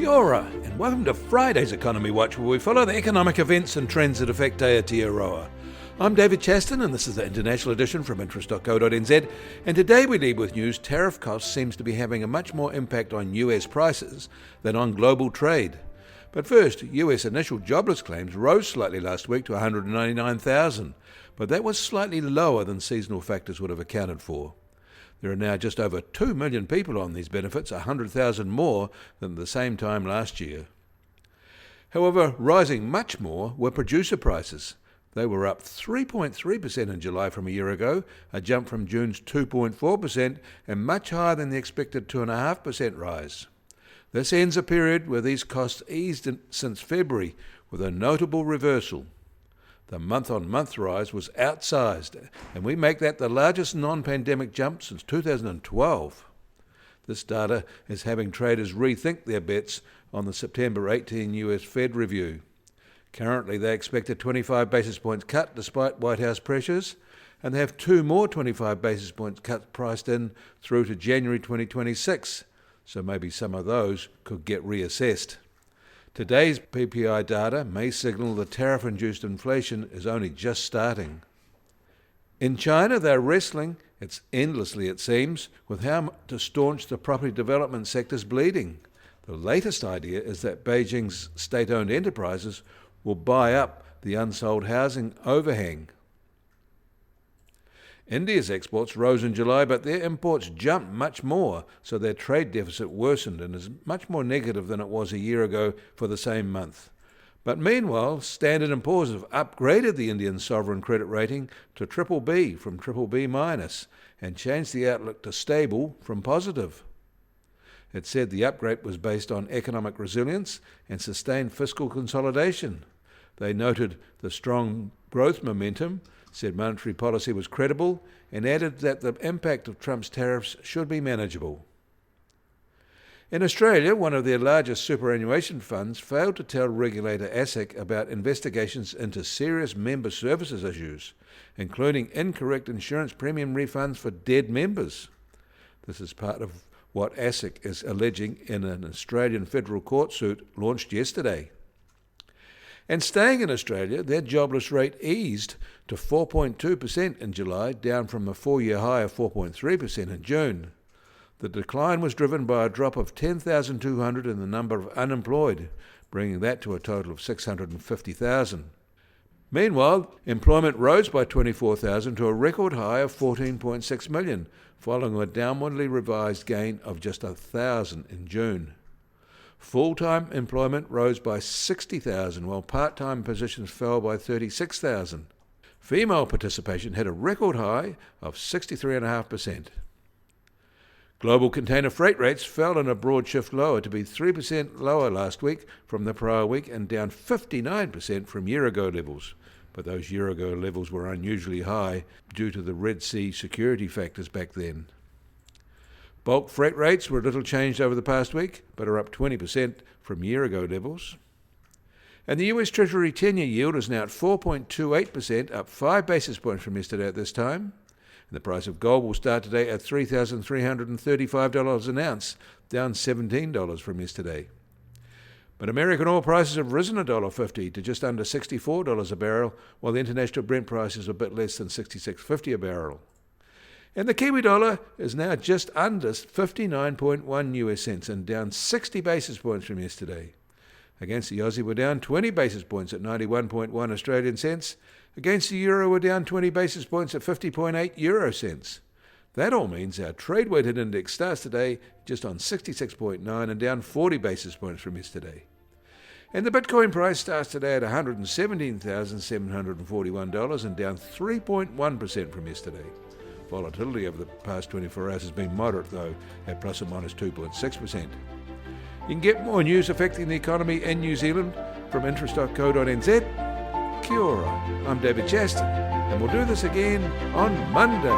Kia ora, and welcome to Friday's Economy Watch, where we follow the economic events and trends that affect Aotearoa. I'm David Chaston, and this is the international edition from interest.co.nz, and today we lead with news. Tariff costs seems to be having a much more impact on US prices than on global trade. But first, US initial jobless claims rose slightly last week to 199,000, but that was slightly lower than seasonal factors would have accounted for. There are now just over 2 million people on these benefits, 100,000 more than at the same time last year. However, rising much more were producer prices. They were up 3.3% in July from a year ago, a jump from June's 2.4% and much higher than the expected 2.5% rise. This ends a period where these costs eased since February, with a notable reversal. The month-on-month rise was outsized, and we make that the largest non-pandemic jump since 2012. This data is having traders rethink their bets on the September 18 US Fed review. Currently, they expect a 25 basis points cut despite White House pressures, and they have 2 more 25 basis points cuts priced in through to January 2026, so maybe some of those could get reassessed. Today's PPI data may signal the tariff-induced inflation is only just starting. In China, they're wrestling, it's endlessly it seems, with how to staunch the property development sector's bleeding. The latest idea is that Beijing's state-owned enterprises will buy up the unsold housing overhang. India's exports rose in July, but their imports jumped much more, so their trade deficit worsened and is much more negative than it was a year ago for the same month. But meanwhile, Standard & Poor's have upgraded the Indian sovereign credit rating to BBB from BBB- and changed the outlook to stable from positive. It said the upgrade was based on economic resilience and sustained fiscal consolidation. They noted the strong growth momentum, said monetary policy was credible, and added that the impact of Trump's tariffs should be manageable. In Australia, one of their largest superannuation funds failed to tell regulator ASIC about investigations into serious member services issues, including incorrect insurance premium refunds for dead members. This is part of what ASIC is alleging in an Australian federal court suit launched yesterday. And staying in Australia, their jobless rate eased to 4.2% in July, down from a 4-year high of 4.3% in June. The decline was driven by a drop of 10,200 in the number of unemployed, bringing that to a total of 650,000. Meanwhile, employment rose by 24,000 to a record high of 14.6 million, following a downwardly revised gain of just 1,000 in June. Full-time employment rose by 60,000, while part-time positions fell by 36,000. Female participation hit a record high of 63.5%. Global container freight rates fell in a broad shift lower to be 3% lower last week from the prior week and down 59% from year-ago levels. But those year-ago levels were unusually high due to the Red Sea security factors back then. Bulk freight rates were little changed over the past week, but are up 20% from year-ago levels. And the US Treasury 10-year yield is now at 4.28%, up 5 basis points from yesterday at this time. And the price of gold will start today at $3,335 an ounce, down $17 from yesterday. But American oil prices have risen $1.50 to just under $64 a barrel, while the international Brent price is a bit less than $66.50 a barrel. And the Kiwi dollar is now just under 59.1 US cents and down 60 basis points from yesterday. Against the Aussie, we're down 20 basis points at 91.1 Australian cents. Against the euro, we're down 20 basis points at 50.8 euro cents. That all means our trade-weighted index starts today just on 66.9 and down 40 basis points from yesterday. And the Bitcoin price starts today at $117,741 and down 3.1% from yesterday. Volatility over the past 24 hours has been moderate, though, at plus or minus 2.6%. You can get more news affecting the economy in New Zealand from interest.co.nz. Kia ora, I'm David Chaston, and we'll do this again on Monday.